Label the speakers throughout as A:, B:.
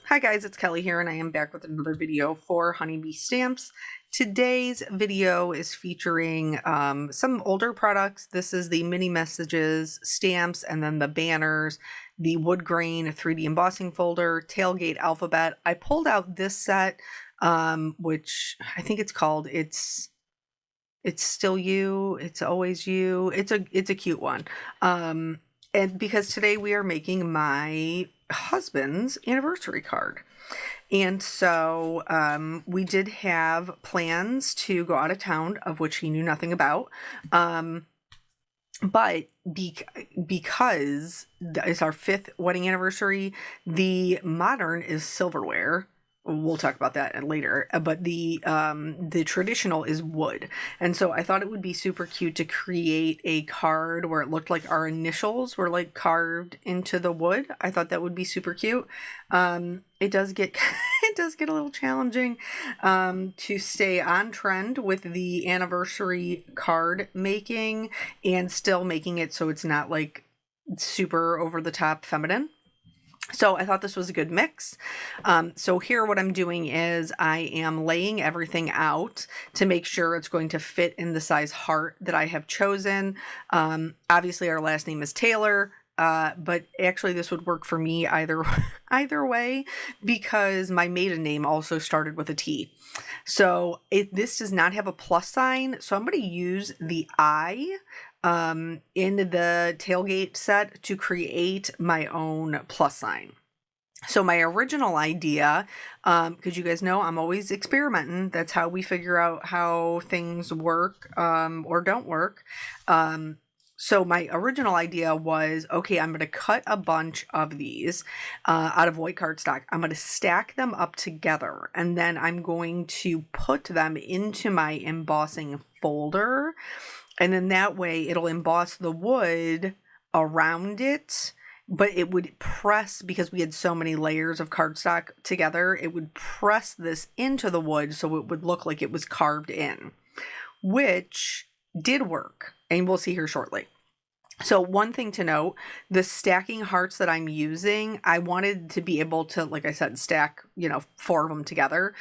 A: Hi guys, it's Kelly here and I am back with another video for Honeybee Stamps. Today's video is featuring some older products. This is the mini messages stamps and then the banners, the wood grain 3D embossing folder, tailgate alphabet. I pulled out this set, which I think it's called It's Still You, It's Always You. It's a cute one. And because today we are making my husband's anniversary card. And so we did have plans to go out of town, of which he knew nothing about. But because it's our 5th wedding anniversary, the modern is silverware. We'll talk about that later, but the traditional is wood. And so I thought it would be super cute to create a card where it looked like our initials were like carved into the wood. I thought that would be super cute. It does get a little challenging to stay on trend with the anniversary card making and still making it so it's not like super over the top feminine. So I thought this was a good mix. So here what I'm doing is I am laying everything out to make sure it's going to fit in the size heart that I have chosen. Obviously our last name is Taylor, but actually this would work for me either way because my maiden name also started with a T. So this does not have a plus sign, so I'm going to use the I in the tailgate set to create my own plus sign. So my original idea, because you guys know I'm always experimenting. That's how we figure out how things work or don't work. So my original idea was, okay, I'm going to cut a bunch of these out of white cardstock. I'm going to stack them up together, and then I'm going to put them into my embossing folder. And then that way it'll emboss the wood around it, but it would press, because we had so many layers of cardstock together, it would press this into the wood so it would look like it was carved in, which did work. And we'll see here shortly. So one thing to note, the stacking hearts that I'm using, I wanted to be able to, like I said, stack, 4 of them together.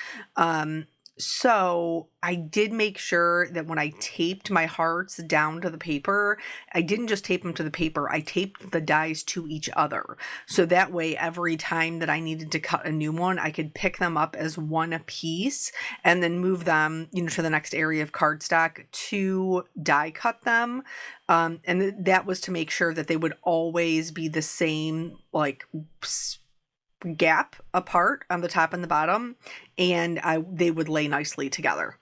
A: So I did make sure that when I taped my hearts down to the paper, I didn't just tape them to the paper, I taped the dies to each other. So that way, every time that I needed to cut a new one, I could pick them up as one piece and then move them, to the next area of cardstock to die cut them. And that was to make sure that they would always be the same, like, gap apart on the top and the bottom, and they would lay nicely together.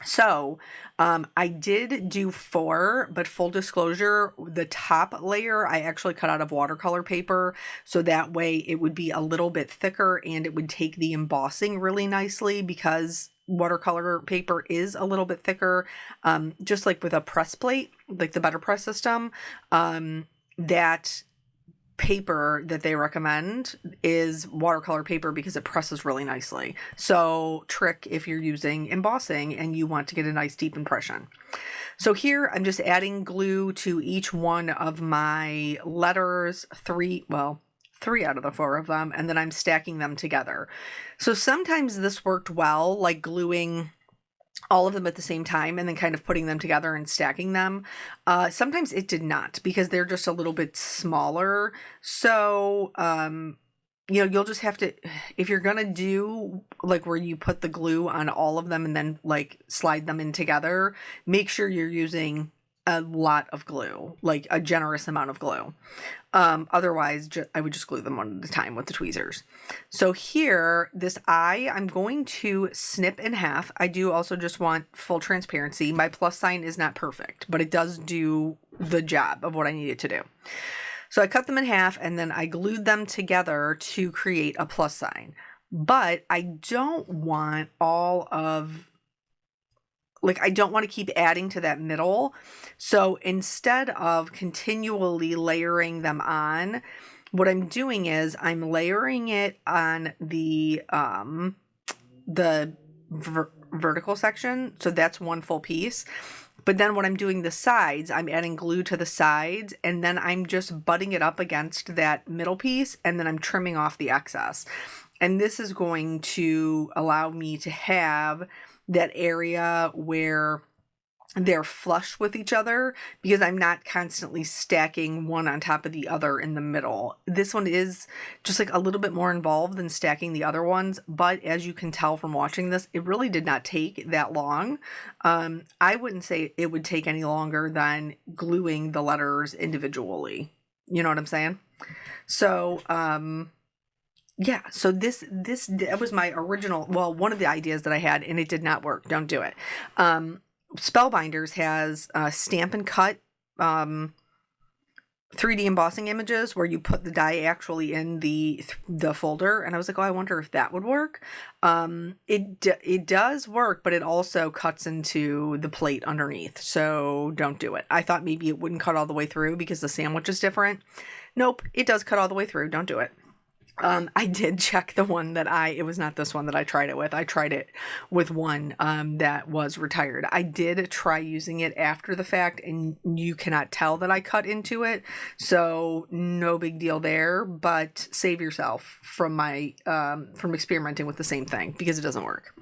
A: So I did do 4, but full disclosure, the top layer I actually cut out of watercolor paper, so that way it would be a little bit thicker and it would take the embossing really nicely, because watercolor paper is a little bit thicker, just like with a press plate, like the Better Press system. That paper that they recommend is watercolor paper because it presses really nicely. So trick if you're using embossing and you want to get a nice deep impression. So here I'm just adding glue to each one of my letters, 3 out of the 4 of them, and then I'm stacking them together. So sometimes this worked well, like gluing all of them at the same time and then kind of putting them together and stacking them. Sometimes it did not, because they're just a little bit smaller. So, you'll just have to, if you're going to do like where you put the glue on all of them and then like slide them in together, make sure you're using a lot of glue, like a generous amount of glue. Otherwise, I would just glue them one at a time with the tweezers. So here, this I'm going to snip in half. I do also just want full transparency. My plus sign is not perfect, but it does do the job of what I need it to do. So I cut them in half and then I glued them together to create a plus sign. But I don't want I don't want to keep adding to that middle. So instead of continually layering them on, what I'm doing is I'm layering it on the vertical section. So that's one full piece. But then when I'm doing the sides, I'm adding glue to the sides, and then I'm just butting it up against that middle piece, and then I'm trimming off the excess. And this is going to allow me to have that area where they're flush with each other because I'm not constantly stacking one on top of the other in the middle. This one is just like a little bit more involved than stacking the other ones, but as you can tell from watching this, it really did not take that long. I wouldn't say it would take any longer than gluing the letters individually. You know what I'm saying? So, yeah, so that was my original, well, one of the ideas that I had, and it did not work. Don't do it. Spellbinders has stamp and cut 3D embossing images where you put the die actually in the folder, and I was like, oh, I wonder if that would work. It does work, but it also cuts into the plate underneath, so don't do it. I thought maybe it wouldn't cut all the way through because the sandwich is different. Nope, it does cut all the way through. Don't do it. I did check the one that it was not this one that I tried it with. I tried it with one that was retired. I did try using it after the fact, and you cannot tell that I cut into it. So no big deal there, but save yourself from from experimenting with the same thing because it doesn't work.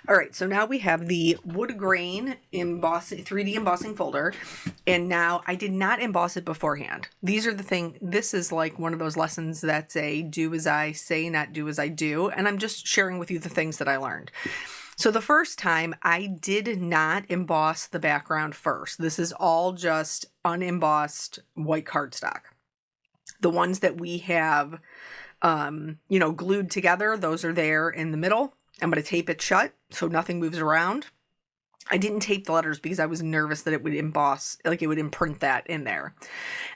A: All right, so now we have the wood grain 3D embossing folder, and now I did not emboss it beforehand. This is like one of those lessons that's a do as I say, not do as I do, and I'm just sharing with you the things that I learned. So the first time I did not emboss the background first. This is all just unembossed white cardstock. The ones that we have, glued together, those are there in the middle. I'm going to tape it shut so nothing moves around. I didn't tape the letters because I was nervous that it would emboss, like it would imprint that in there.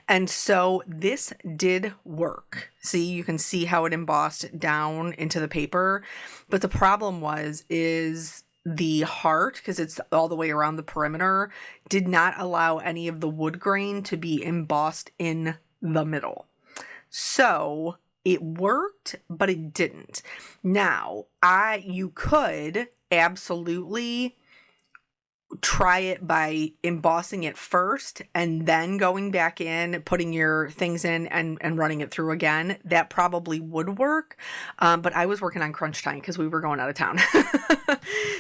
A: And so this did work. See, you can see how it embossed down into the paper. But the problem is the heart, because it's all the way around the perimeter, did not allow any of the wood grain to be embossed in the middle. So it worked, but it didn't. Now, you could absolutely try it by embossing it first and then going back in, putting your things in and running it through again. That probably would work. But I was working on crunch time because we were going out of town.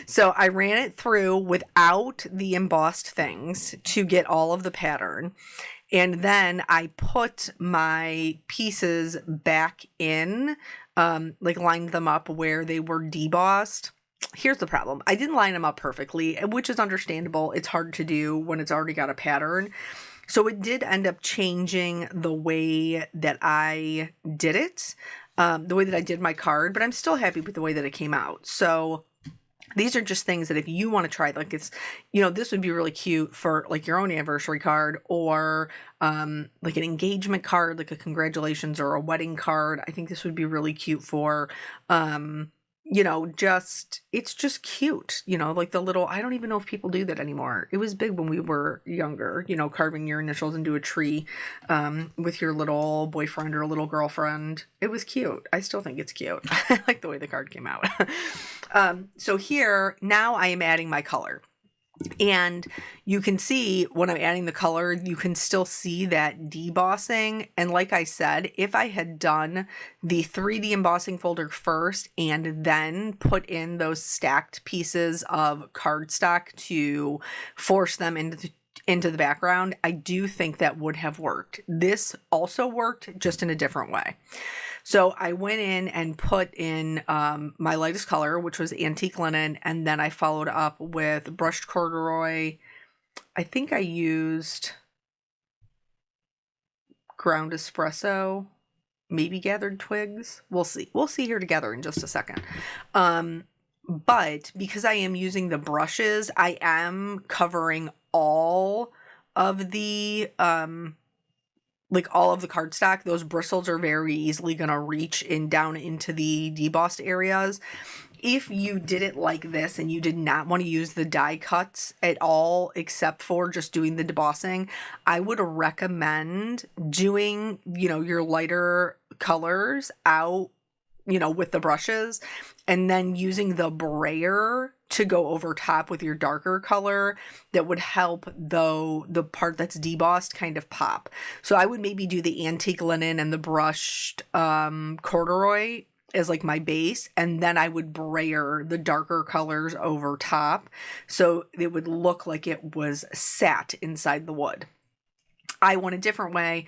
A: So I ran it through without the embossed things to get all of the pattern. And then I put my pieces back in, lined them up where they were debossed. Here's the problem. I didn't line them up perfectly, which is understandable. It's hard to do when it's already got a pattern. So it did end up changing the way that I did it, the way that I did my card, but I'm still happy with the way that it came out. So these are just things that if you want to try, like this would be really cute for like your own anniversary card or like an engagement card, like a congratulations or a wedding card. I think this would be really cute for, it's just cute, like the little, I don't even know if people do that anymore. It was big when we were younger, carving your initials into a tree with your little boyfriend or a little girlfriend. It was cute. I still think it's cute. I like the way the card came out. So here, now I am adding my color. And you can see when I'm adding the color, you can still see that debossing. And like I said, if I had done the 3D embossing folder first and then put in those stacked pieces of cardstock to force them into the background, I do think that would have worked. This also worked, just in a different way. So I went in and put in my lightest color, which was antique linen, and then I followed up with brushed corduroy. I think I used ground espresso, maybe gathered twigs. We'll see. We'll see here together in just a second. But because I am using the brushes, I am covering all of the all of the cardstock. Those bristles are very easily going to reach down into the debossed areas. If you did it like this and you did not want to use the die cuts at all, except for just doing the debossing, I would recommend doing, your lighter colors out, with the brushes, and then using the brayer to go over top with your darker color. That would help, though, the part that's debossed kind of pop. So I would maybe do the antique linen and the brushed corduroy as like my base, and then I would brayer the darker colors over top so it would look like it was sat inside the wood. I went a different way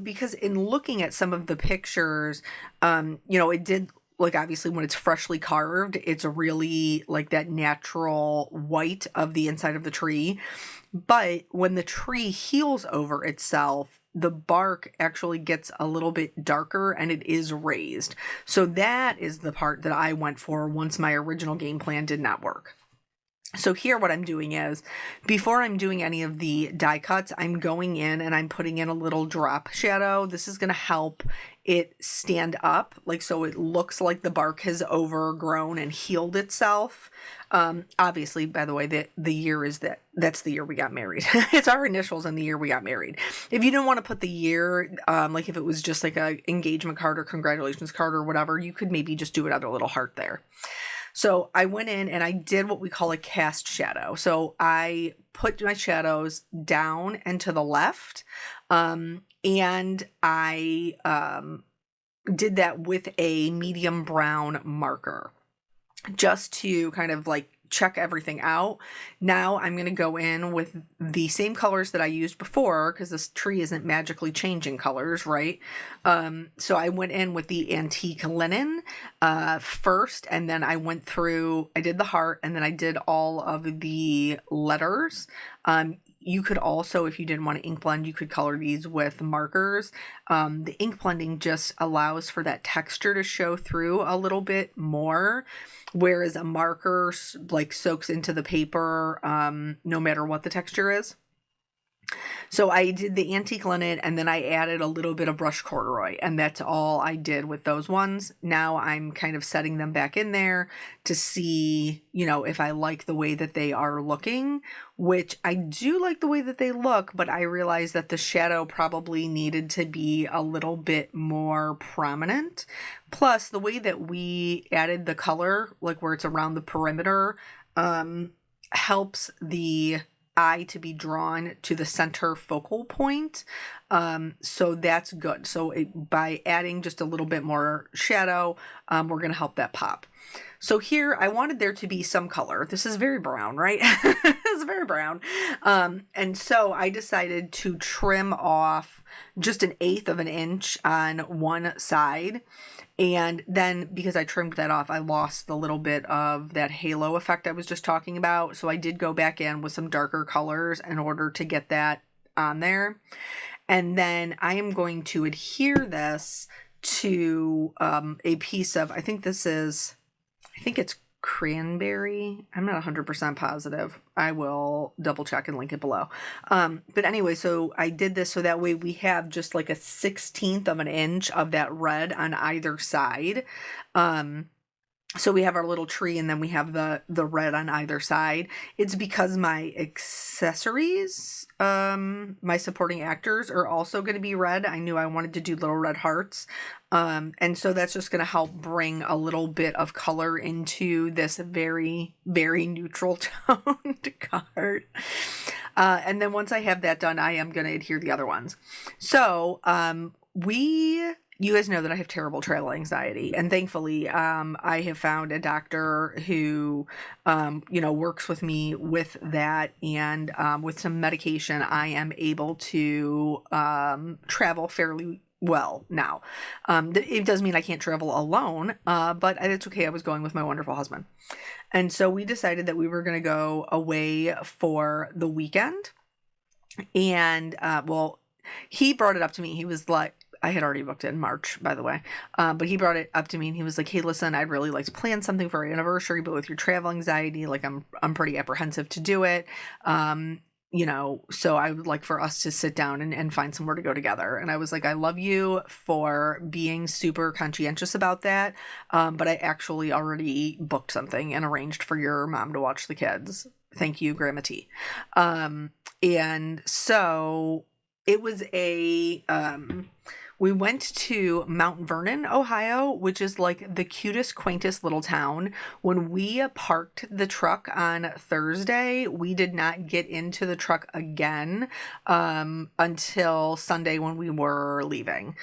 A: because in looking at some of the pictures, it did, like, obviously when it's freshly carved, it's really like that natural white of the inside of the tree. But when the tree heals over itself, the bark actually gets a little bit darker and it is raised. So that is the part that I went for once my original game plan did not work. So here what I'm doing is, before I'm doing any of the die cuts, I'm going in and I'm putting in a little drop shadow. This is going to help it stand up, like, so it looks like the bark has overgrown and healed itself. Obviously, by the way, the year is that's the year we got married. It's our initials and the year we got married. If you didn't want to put the year, like if it was just like a engagement card or congratulations card or whatever, you could maybe just do another little heart there. So I went in and I did what we call a cast shadow. So I put my shadows down and to the left, and I did that with a medium brown marker just to kind of like check everything out. Now I'm going to go in with the same colors that I used before, because this tree isn't magically changing colors, right? So I went in with the antique linen first, and then I went through, I did the heart, and then I did all of the letters. You could also, if you didn't want to ink blend, you could color these with markers. The ink blending just allows for that texture to show through a little bit more, whereas a marker like soaks into the paper no matter what the texture is. So I did the antique linen, and then I added a little bit of brushed corduroy, and that's all I did with those ones. Now I'm kind of setting them back in there to see, if I like the way that they are looking, which I do like the way that they look, but I realized that the shadow probably needed to be a little bit more prominent. Plus, the way that we added the color, like where it's around the perimeter, helps the eye to be drawn to the center focal point. So that's good. So by adding just a little bit more shadow, we're going to help that pop. So here I wanted there to be some color. This is very brown, right? It's very brown. And so I decided to trim off just 1/8 of an inch on one side. And then because I trimmed that off, I lost the little bit of that halo effect I was just talking about. So I did go back in with some darker colors in order to get that on there. And then I am going to adhere this to a piece of, I think it's cranberry. I'm not 100% positive. I will double check and link it below. But anyway, so I did this so that way we have just like 1/16 of an inch of that red on either side. So we have our little tree, and then we have the red on either side. It's because my accessories, my supporting actors, are also going to be red. I knew I wanted to do little red hearts. And so that's just going to help bring a little bit of color into this very, very neutral toned card. And then once I have that done, I am going to adhere the other ones. So, you guys know that I have terrible travel anxiety, and thankfully, I have found a doctor who, works with me with that, and with some medication, I am able to travel fairly well now. It does mean I can't travel alone, but it's okay. I was going with my wonderful husband, and so we decided that we were going to go away for the weekend, and he brought it up to me. He was like, I had already booked it in March, by the way. But he brought it up to me and he was like, "Hey, listen, I'd really like to plan something for our anniversary, but with your travel anxiety, like I'm pretty apprehensive to do it. So I would like for us to sit down and find somewhere to go together." And I was like, "I love you for being super conscientious about that. But I actually already booked something and arranged for your mom to watch the kids. Thank you, Grandma T." And so it was we went to Mount Vernon, Ohio, which is like the cutest, quaintest little town. When we parked the truck on Thursday, we did not get into the truck again until Sunday when we were leaving.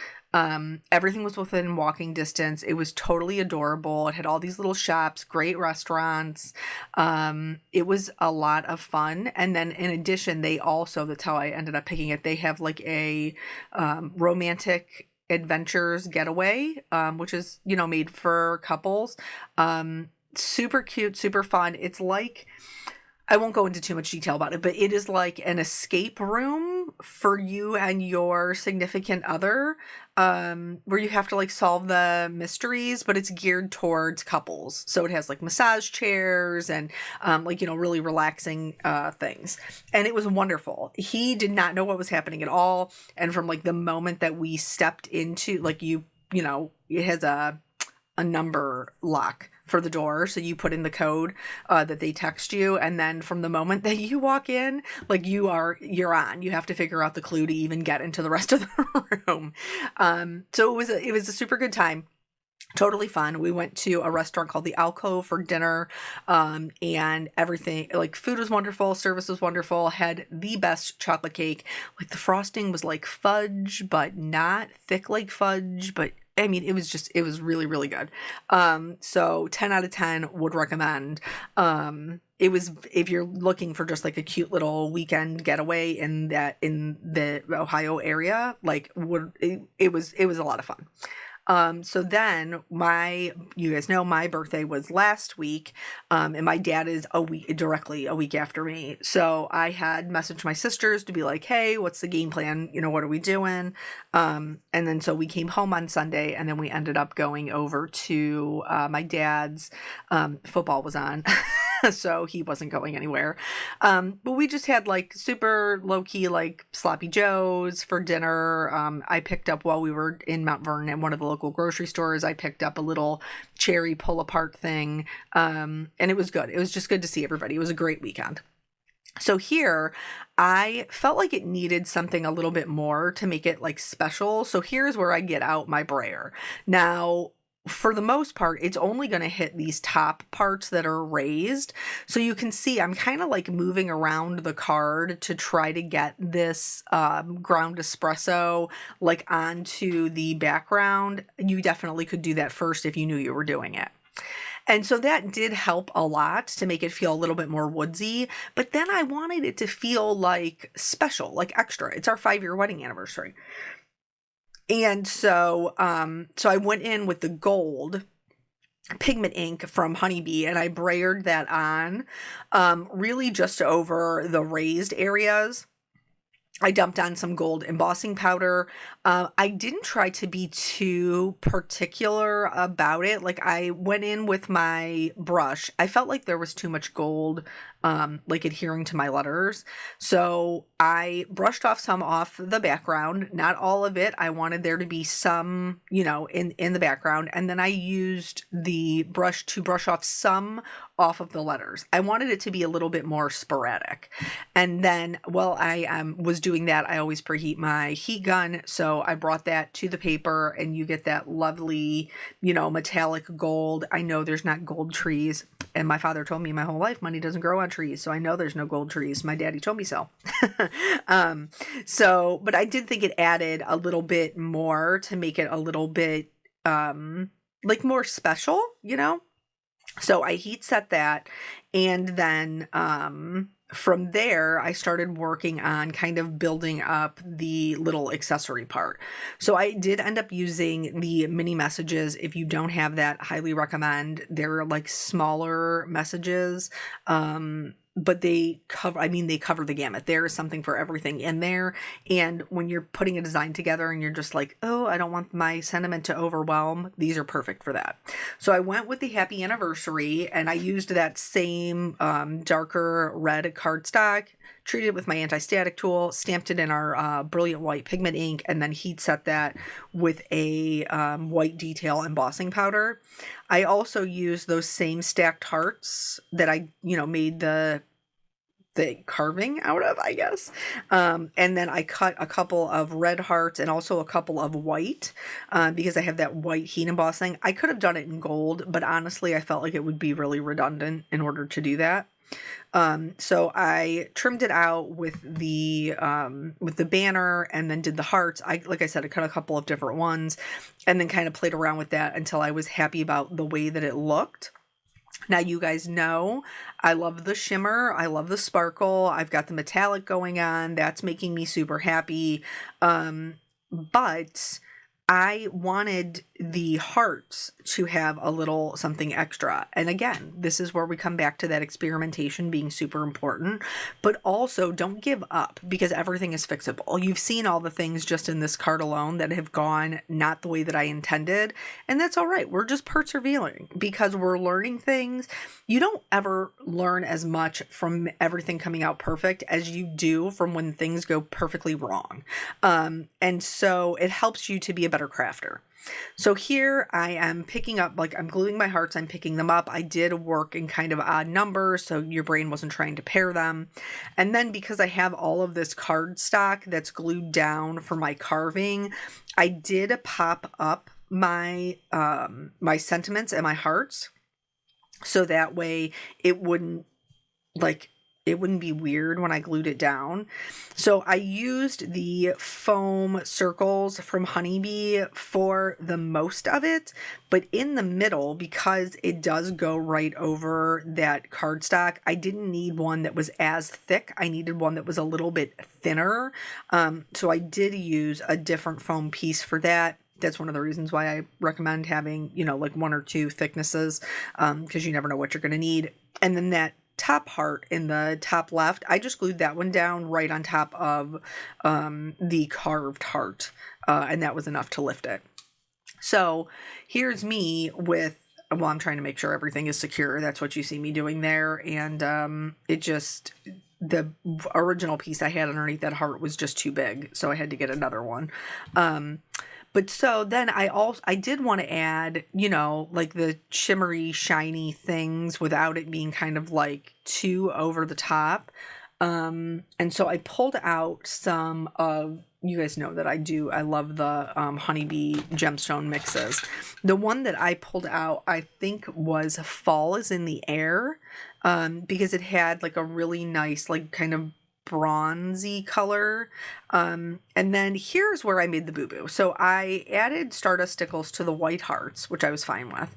A: Everything was within walking distance. It was totally adorable. It had all these little shops, great restaurants. It was a lot of fun. And then in addition, they also, that's how I ended up picking it, they have like a romantic adventures getaway, which is, made for couples. Super cute, super fun. It's like, I won't go into too much detail about it, but it is like an escape room for you and your significant other, where you have to like solve the mysteries, but it's geared towards couples. So it has like massage chairs and really relaxing things. And it was wonderful. He did not know what was happening at all. And from like the moment that we stepped into, like it has a number lock for the door, so you put in the code that they text you, and then from the moment that you walk in, like you're on. You have to figure out the clue to even get into the rest of the room. So it was a super good time. Totally fun. We went to a restaurant called the Alcove for dinner, and everything, like food was wonderful, service was wonderful, had the best chocolate cake. Like the frosting was like fudge, but not thick like fudge, but I mean, it was really, really good. So 10 out of 10 would recommend. It was, if you're looking for just like a cute little weekend getaway in the Ohio area, like it was a lot of fun. So then you guys know my birthday was last week, and my dad is directly a week after me. So I had messaged my sisters to be like, hey, what's the game plan? What are we doing? And then so we came home on Sunday, and then we ended up going over to, my dad's, football was on. So he wasn't going anywhere. But we just had like super low key, like sloppy joes for dinner. I picked up while we were in Mount Vernon at one of the local grocery stores, I picked up a little cherry pull apart thing. And it was good. It was just good to see everybody. It was a great weekend. So here, I felt like it needed something a little bit more to make it like special. So here's where I get out my brayer. Now, for the most part, it's only going to hit these top parts that are raised. So you can see I'm kind of like moving around the card to try to get this ground espresso like onto the background. You definitely could do that first if you knew you were doing it. And so that did help a lot to make it feel a little bit more woodsy. But then I wanted it to feel like special, like extra. It's our 5-year wedding anniversary. And so I went in with the gold pigment ink from Honeybee, and I brayered that on, really just over the raised areas. I dumped on some gold embossing powder. I didn't try to be too particular about it. Like I went in with my brush. I felt like there was too much gold, like adhering to my letters. So I brushed off some off the background, not all of it. I wanted there to be some, in the background. And then I used the brush to brush off some off of the letters. I wanted it to be a little bit more sporadic. And then while I was doing that, I always preheat my heat gun. So I brought that to the paper, and you get that lovely, metallic gold. I know there's not gold trees. And my father told me my whole life, money doesn't grow on trees. So I know there's no gold trees. My daddy told me so. But I did think it added a little bit more to make it a little bit, like more special, So I heat set that, and then from there I started working on kind of building up the little accessory part. So I did end up using the mini messages. If you don't have that, highly recommend. They're like smaller messages. But they cover the gamut. There is something for everything in there. And when you're putting a design together and you're just like, oh, I don't want my sentiment to overwhelm, these are perfect for that. So I went with the happy anniversary, and I used that same darker red cardstock, treated it with my anti-static tool, stamped it in our brilliant white pigment ink, and then heat set that with a white detail embossing powder. I also used those same stacked hearts that I, made the carving out of, I guess. And then I cut a couple of red hearts and also a couple of white, because I have that white heat embossing. I could have done it in gold, but honestly, I felt like it would be really redundant in order to do that. So I trimmed it out with the banner and then did the hearts. Like I said, I cut a couple of different ones and then kind of played around with that until I was happy about the way that it looked. Now, you guys know I love the shimmer. I love the sparkle. I've got the metallic going on. That's making me super happy. But I wanted the hearts to have a little something extra. And again, this is where we come back to that experimentation being super important, but also don't give up because everything is fixable. You've seen all the things just in this card alone that have gone not the way that I intended. And that's all right. We're just persevering because we're learning things. You don't ever learn as much from everything coming out perfect as you do from when things go perfectly wrong. And so it helps you to be a better crafter. So here I am picking up, like I'm gluing my hearts, I'm picking them up. I did work in kind of odd numbers, so your brain wasn't trying to pair them. And then because I have all of this cardstock that's glued down for my carving, I did pop up my my sentiments and my hearts. So that way it wouldn't be weird when I glued it down. So I used the foam circles from Honeybee for the most of it, but in the middle, because it does go right over that cardstock, I didn't need one that was as thick. I needed one that was a little bit thinner. So I did use a different foam piece for that. That's one of the reasons why I recommend having, like 1 or 2 thicknesses, because you never know what you're going to need. And then that top heart in the top left, I just glued that one down right on top of the carved heart, and that was enough to lift it. So here's me with, well, I'm trying to make sure everything is secure. That's what you see me doing there. And the original piece I had underneath that heart was just too big, so I had to get another one. But so then I did want to add, like the shimmery, shiny things without it being kind of like too over the top. And so I pulled out some of, you guys know that I love the Honeybee gemstone mixes. The one that I pulled out, I think was Fall is in the Air, because it had like a really nice, like kind of bronzy color. And then here's where I made the boo-boo. So I added Stardust Stickles to the white hearts, which I was fine with.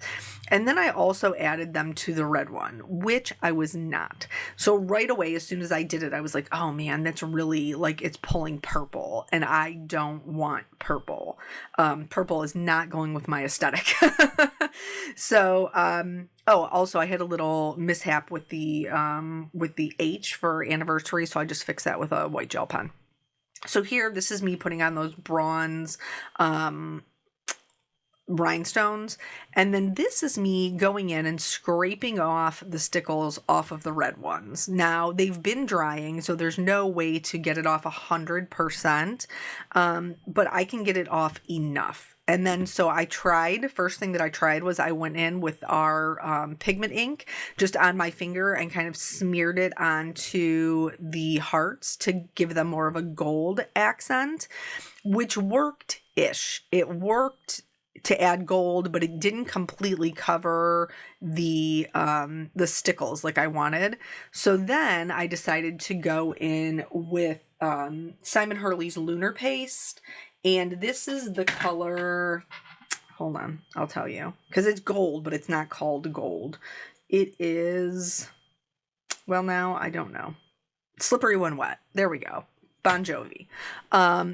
A: And then I also added them to the red one, which I was not. So right away, as soon as I did it, I was like, oh man, that's really like, it's pulling purple and I don't want purple. Purple is not going with my aesthetic. So, also I had a little mishap with the H for anniversary. So I just fixed that with a white gel pen. So here, this is me putting on those bronze, rhinestones. And then this is me going in and scraping off the stickles off of the red ones. Now they've been drying, so there's no way to get it off 100%. But I can get it off enough. And then, so first thing that I tried was I went in with our pigment ink just on my finger and kind of smeared it onto the hearts to give them more of a gold accent, which worked-ish. It worked to add gold, but it didn't completely cover the stickles like I wanted. So then I decided to go in with Simon Hurley's Lunar Paste. And this is the color, hold on, I'll tell you, because it's gold, but it's not called gold. It is, well, now I don't know. Slippery When Wet. There we go. Bon Jovi.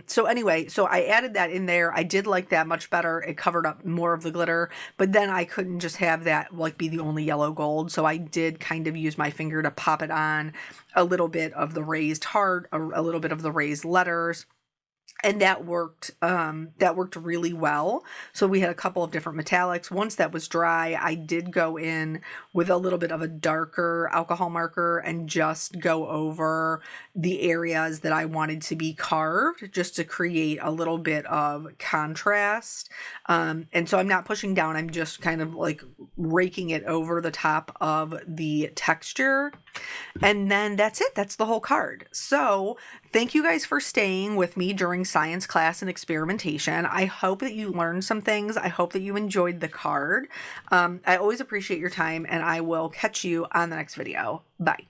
A: So anyway, so I added that in there. I did like that much better. It covered up more of the glitter, but then I couldn't just have that like be the only yellow gold. So I did kind of use my finger to pop it on a little bit of the raised heart, a little bit of the raised letters. And that worked really well. So we had a couple of different metallics. Once that was dry, I did go in with a little bit of a darker alcohol marker and just go over the areas that I wanted to be carved just to create a little bit of contrast. And so I'm not pushing down. I'm just kind of like raking it over the top of the texture. And then that's it. That's the whole card. So Thank you guys for staying with me during science class and experimentation. I hope that you learned some things. I hope that you enjoyed the card. I always appreciate your time, and I will catch you on the next video. Bye.